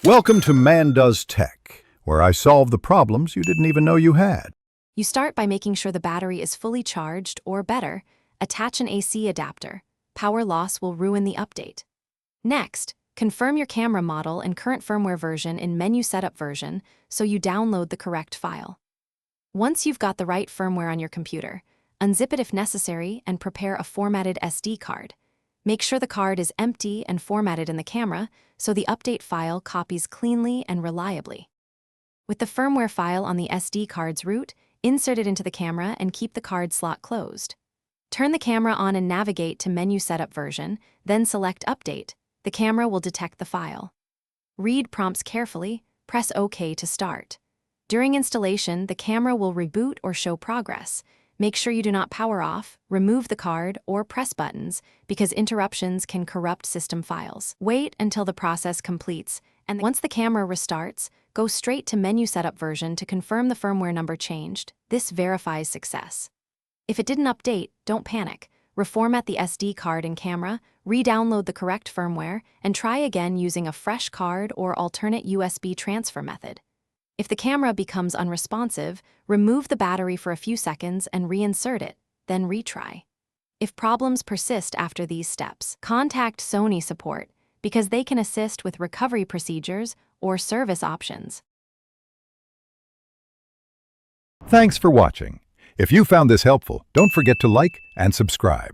Welcome to Man Does Tech, where I solve the problems you didn't even know you had. You start by making sure the battery is fully charged, or better, attach an AC adapter. Power loss will ruin the update. Next, confirm your camera model and current firmware version in Menu Setup version so you download the correct file. Once you've got the right firmware on your computer, unzip it if necessary and prepare a formatted SD card. Make sure the card is empty and formatted in the camera so the update file copies cleanly and reliably. With the firmware file on the SD card's root, insert it into the camera and keep the card slot closed. Turn the camera on and navigate to Menu Setup version, then select Update. The camera will detect the file. Read prompts carefully, press OK to start. During installation, the camera will reboot or show progress. Make sure you do not power off, remove the card, or press buttons because interruptions can corrupt system files. Wait until the process completes, and once the camera restarts, go straight to Menu Setup version to confirm the firmware number changed. This verifies success. If it didn't update, don't panic. Reformat the SD card and camera, re-download the correct firmware, and try again using a fresh card or alternate USB transfer method. If the camera becomes unresponsive, remove the battery for a few seconds and reinsert it, then retry. If problems persist after these steps, contact Sony support because they can assist with recovery procedures or service options. Thanks for watching. If you found this helpful, don't forget to like and subscribe.